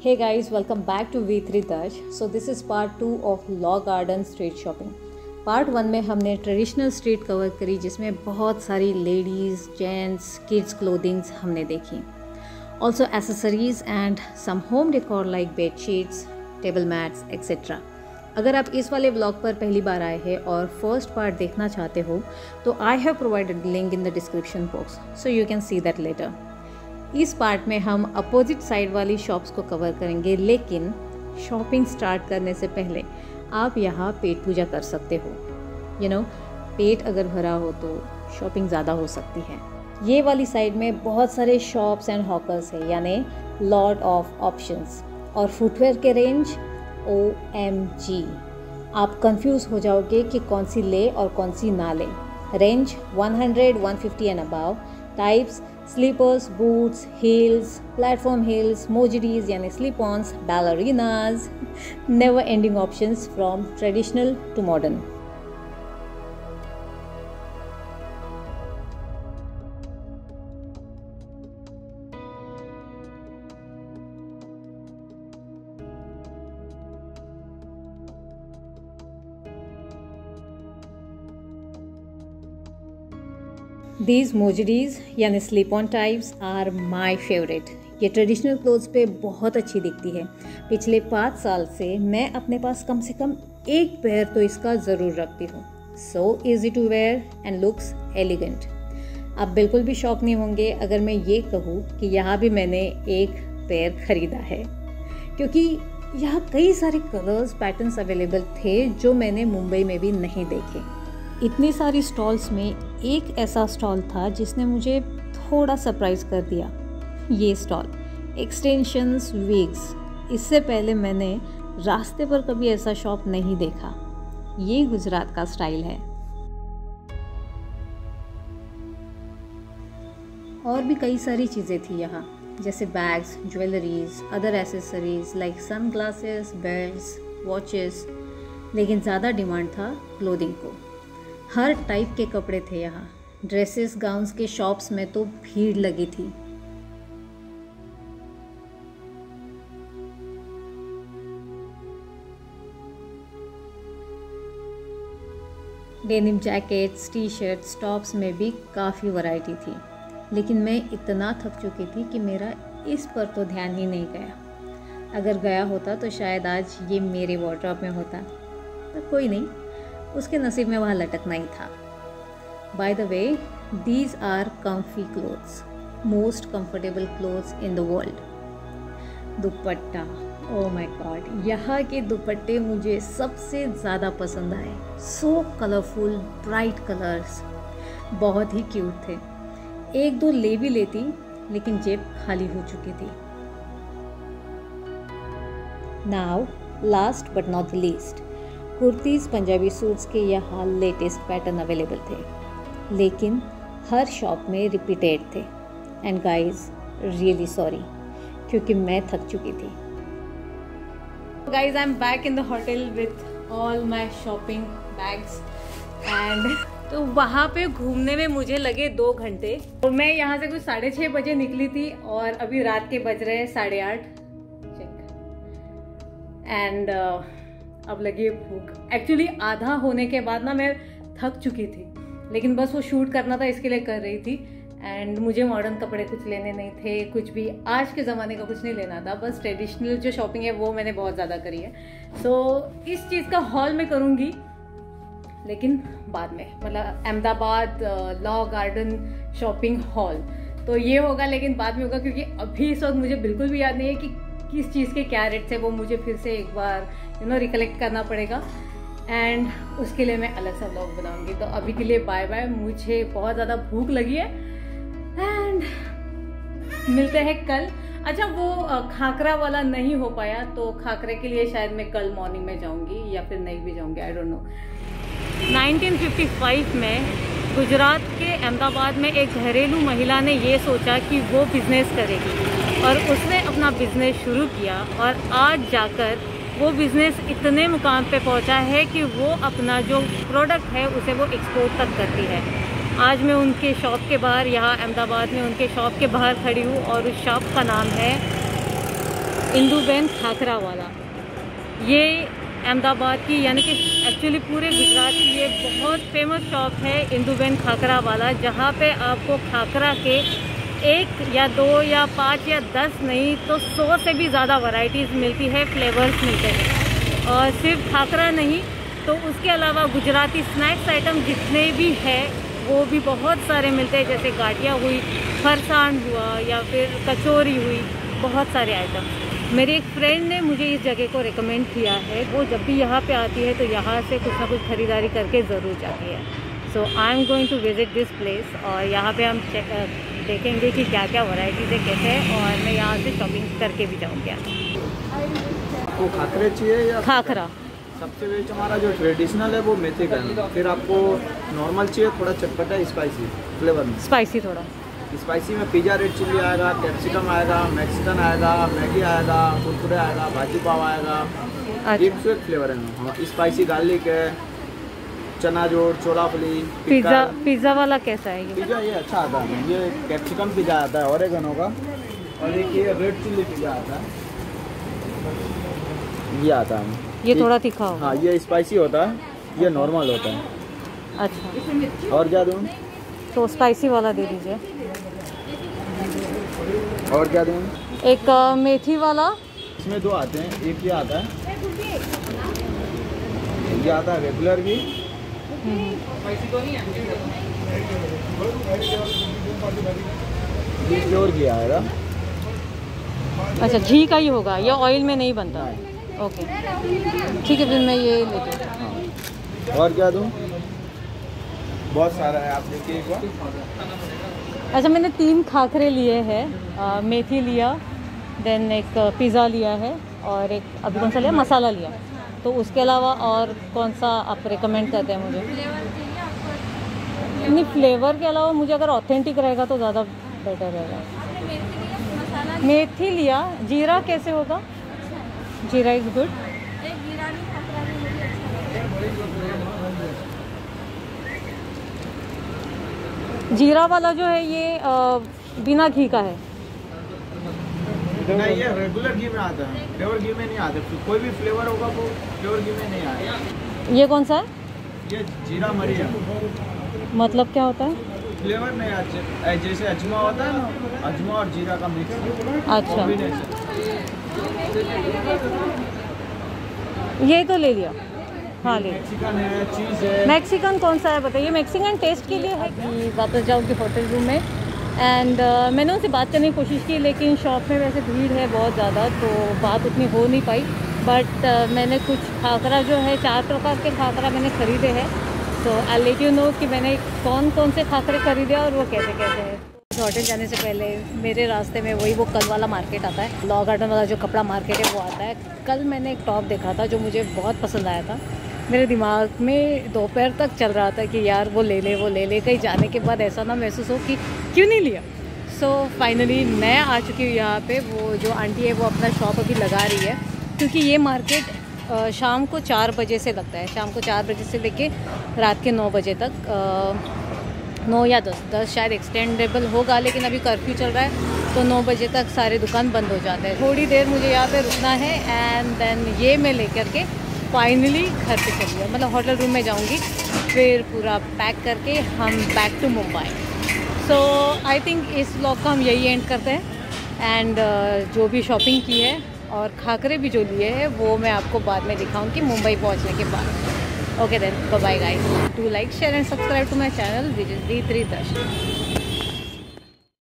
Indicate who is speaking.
Speaker 1: Hey guys, welcome back to V3 Dutch. So this is part 2 of Law Garden street shopping. Part 1 में हमने traditional street cover करी जिसमें बहुत सारी ladies, gents, kids clothings हमने देखी. Also accessories and some home decor like bed sheets, table mats etcetera. अगर आप इस वाले व्लॉग पर पहली बार आए हैं और फर्स्ट पार्ट देखना चाहते हो तो I have provided link in the description box so you can see that later. इस पार्ट में हम अपोजिट साइड वाली शॉप्स को कवर करेंगे, लेकिन शॉपिंग स्टार्ट करने से पहले आप यहाँ पेट पूजा कर सकते हो. पेट अगर भरा हो तो शॉपिंग ज़्यादा हो सकती है. ये वाली साइड में बहुत सारे शॉप्स एंड हॉकर्स है, यानी लॉट ऑफ ऑप्शंस. और फुटवेयर के रेंज OMG, आप कंफ्यूज हो जाओगे कि कौन सी ले और कौन सी ना ले. Range 100, 150 and above. Types slippers, boots, heels, platform heels, mojaris यानी slip ons, ballerinas, never ending options from traditional to modern. These mojaris यानी slip on types are my favourite. ये ट्रेडिशनल क्लोथ्स पे बहुत अच्छी दिखती है. पिछले 5 साल से मैं अपने पास कम से कम एक पेयर तो इसका ज़रूर रखती हूँ. So easy to wear and looks elegant. आप बिल्कुल भी शॉक नहीं होंगे अगर मैं ये कहूँ कि यहाँ भी मैंने एक पेयर ख़रीदा है, क्योंकि यहाँ कई सारे कलर्स पैटर्न्स अवेलेबल थे जो मैंने मुंबई में भी नहीं देखे. इतनी सारी स्टॉल्स में एक ऐसा स्टॉल था जिसने मुझे थोड़ा सरप्राइज़ कर दिया. ये स्टॉल एक्सटेंशंस, विग्स. इससे पहले मैंने रास्ते पर कभी ऐसा शॉप नहीं देखा. ये गुजरात का स्टाइल है. और भी कई सारी चीज़ें थी यहाँ, जैसे bags, jewelleries, other accessories like sunglasses, belts, watches. लेकिन ज़्यादा डिमांड था क्लोथिंग को. हर टाइप के कपड़े थे यहाँ. ड्रेसेस, गाउन्स के शॉप्स में तो भीड़ लगी थी. Denim jackets, T shirts, tops में भी काफ़ी वैरायटी थी. लेकिन मैं इतना थक चुकी थी कि मेरा इस पर तो ध्यान ही नहीं गया. अगर गया होता तो शायद आज ये मेरे वार्डरोब में होता, पर कोई नहीं, उसके नसीब में वहाँ लटकना ही था. By the way, these are comfy clothes, most comfortable clothes in the world. Dupatta, oh my god, यहाँ के दुपट्टे मुझे सबसे ज़्यादा पसंद आए. सो कलरफुल, ब्राइट कलर्स, बहुत ही क्यूट थे. 1-2 ले भी लेती, लेकिन जेब खाली हो चुकी थी. Now last but not the least, kurtis, Punjabi suits के यहाँ लेटेस्ट पैटर्न अवेलेबल थे, लेकिन हर शॉप में रिपीटेड थे. एंड गाइज, रियली सॉरी, क्योंकि मैं थक चुकी थी. Guys, I am back in the hotel with all my shopping bags. And तो वहाँ पे घूमने में मुझे लगे 2 घंटे. तो मैं यहाँ से कुछ 6:30 बजे निकली थी और अभी रात के बज रहे हैं 8:30. एंड अब लगी भूख. एक्चुअली आधा होने के बाद ना मैं थक चुकी थी, लेकिन बस वो शूट करना था इसके लिए कर रही थी. एंड मुझे मॉडर्न कपड़े कुछ लेने नहीं थे, कुछ भी आज के ज़माने का कुछ नहीं लेना था. बस ट्रेडिशनल जो शॉपिंग है वो मैंने बहुत ज़्यादा करी है. सो इस चीज़ का हॉल मैं करूँगी, लेकिन बाद में, मतलब Ahmedabad law garden shopping hall तो ये होगा, लेकिन बाद में होगा, क्योंकि अभी इस वक्त मुझे बिल्कुल भी याद नहीं है कि किस चीज़ के क्या रेट्स है. वो मुझे फिर से एक बार रिकलेक्ट करना पड़ेगा, एंड उसके लिए मैं अलग सा व्लॉग बनाऊंगी. तो अभी के लिए बाय बाय. मुझे बहुत ज़्यादा भूख लगी है एंड मिलते हैं कल. अच्छा, वो खाकरा वाला नहीं हो पाया, तो खाकरे के लिए शायद मैं कल मॉर्निंग में जाऊंगी या फिर नहीं भी जाऊंगी, आई डोंट नो. 1955 में गुजरात के अहमदाबाद में एक घरेलू महिला ने ये सोचा कि वो बिज़नेस करेगी, और उसने अपना बिज़नेस शुरू किया. और आज जाकर वो बिज़नेस इतने मुकाम पे पहुंचा है कि वो अपना जो प्रोडक्ट है उसे वो एक्सपोर्ट तक करती है. आज मैं उनके शॉप के बाहर, यहाँ अहमदाबाद में उनके शॉप के बाहर खड़ी हूँ, और उस शॉप का नाम है इंदुबेन खाखरा वाला। ये अहमदाबाद की यानी कि एक्चुअली पूरे गुजरात की ये बहुत फेमस शॉप है इंदुबेन खाखरा वाला, जहाँ पे आपको खाखरा के 1 या 2 या 5 या 10 नहीं तो 100 से भी ज़्यादा वैरायटीज़ मिलती है, फ्लेवर्स मिलते हैं। और सिर्फ खाखरा नहीं तो उसके अलावा गुजराती स्नैक्स आइटम जितने भी है वो भी बहुत सारे मिलते हैं, जैसे गाठिया हुई, फरसान हुआ या फिर कचौरी हुई, बहुत सारे आइटम। मेरे एक फ्रेंड ने मुझे इस जगह को रिकमेंड किया है, वो जब भी यहाँ पे आती है तो यहाँ से कुछ ना कुछ ख़रीदारी करके ज़रूर जाती है। So I am going to visit this place और यहाँ पे हम देखेंगे कि क्या क्या वैरायटीज़ है, कैसे है, और मैं यहाँ से शॉपिंग करके भी जाऊँगी।
Speaker 2: आपको खाखरे चाहिए या
Speaker 1: खाखरा?
Speaker 2: सबसे बेस्ट हमारा जो ट्रेडिशनल है वो मेथी का है। फिर आपको नॉर्मल चाहिए थोड़ा चटपटा स्पाइसी फ्लेवर में?
Speaker 1: स्पाइसी थोड़ा
Speaker 2: स्पाइसी में पिज़्ज़ा रेड चिल्ली आएगा, कैप्सिकम आएगा, मैक्सिकन आएगा, मैगी आएगा, कुरकुरे आएगा, भाजी पाव आएगा। एक से एक फ्लेवर है। हाँ, स्पाइसी गार्लिक है, चना जोड़, छोला फली।
Speaker 1: पिज़्ज़ा वाला कैसा है ये?
Speaker 2: पिज़्ज़ा ये अच्छा आता है, ये कैप्सिकम पिज़्ज़ा आता है ऑरेगनो का, और एक ये रेड चिल्ली पिज़्ज़ा आता है, ये आता है।
Speaker 1: ये थोड़ा तीखा होगा।
Speaker 2: हाँ, ये स्पाइसी होता है, ये नॉर्मल होता है।
Speaker 1: अच्छा,
Speaker 2: और क्या दूँ?
Speaker 3: तो स्पाइसी वाला दे दीजिए।
Speaker 2: और क्या दूँ?
Speaker 3: एक मेथी वाला।
Speaker 2: इसमें दो आते हैं, एक ये आता है, ये आता है रेगुलर भी। ये प्योर घी आएगा।
Speaker 3: अच्छा, घी का ही होगा, ये ऑयल में नहीं बनता। ओके ठीक है, फिर मैं ये लेती हूँ।
Speaker 2: और क्या दूँ? बहुत सारा है, आप देखिए एक बार।
Speaker 3: अच्छा, मैंने 3 खाखरे लिए हैं, मेथी लिया, देन एक पिज़्ज़ा लिया है, और एक अभी कौन सा लिया, मसाला लिया। तो उसके अलावा और कौन सा आप रिकमेंड करते हैं मुझे? नहीं, फ्लेवर के अलावा मुझे अगर ऑथेंटिक रहेगा तो ज़्यादा बेटर रहेगा। मेथी लिया, जीरा कैसे होगा? जीरा इज़ गुड। जीरा वाला जो है ये बिना घी का है?
Speaker 2: नहीं, ये रेगुलर घी में आता है, प्योर घी में नहीं आता। कोई भी फ्लेवर होगा वो प्योर घी में नहीं आएगा।
Speaker 3: ये कौन सा है?
Speaker 2: ये जीरा मरी है।
Speaker 3: मतलब क्या होता है?
Speaker 2: फ्लेवर नहीं आता, जैसे अजमा होता है ना, अजमा और जीरा का मिक्स।
Speaker 3: अच्छा, ये तो ले लिया। हाँ, ले।
Speaker 2: मैक्सिकन है, चीज़ है।
Speaker 3: मैक्सिकन कौन सा है बताइए? मैक्सिकन टेस्ट के लिए है कि वापस जाऊँगी होटल रूम में? एंड मैंने उनसे बात करने की कोशिश की, लेकिन शॉप में वैसे भीड़ है बहुत ज़्यादा, तो बात उतनी हो नहीं पाई। बट मैंने कुछ खाखरा जो है, 4 प्रकार के खाखरा मैंने ख़रीदे हैं। तो आई लेट यू नो कि मैंने कौन कौन से खाखरे ख़रीदे और वो कैसे कैसे हैं। होटल जाने से पहले मेरे रास्ते में वही वो कल वाला मार्केट आता है, लॉ गार्डन वाला जो कपड़ा मार्केट है वो आता है। कल मैंने एक टॉप देखा था जो मुझे बहुत पसंद आया था। मेरे दिमाग में दोपहर तक चल रहा था कि यार वो ले ले, वो ले ले। कहीं जाने के बाद ऐसा ना महसूस हो कि क्यों नहीं लिया। सो फाइनली मैं आ चुकी हूँ यहाँ पे। वो जो आंटी है वो अपना शॉप अभी लगा रही है, क्योंकि ये मार्केट शाम को 4 बजे से लगता है। शाम को 4 बजे से लेके रात के 9 बजे तक, 9 या 10 शायद एक्सटेंडेबल होगा, लेकिन अभी कर्फ्यू चल रहा है तो 9 बजे तक सारे दुकान बंद हो जाते हैं। थोड़ी देर मुझे यहाँ पे रुकना है एंड देन ये मैं लेकर के फाइनली घर पे चली, मतलब होटल रूम में जाऊँगी। फिर पूरा पैक करके हम back to Mumbai. So I think इस व्लॉग का हम यही एंड करते हैं। एंड जो भी शॉपिंग की है और खाकरे भी जो लिए हैं वो मैं आपको बाद में दिखाऊंगी मुंबई पहुंचने के बाद। Okay then, bye bye guys. Do like, share and subscribe to my channel, which is D3 Darshan.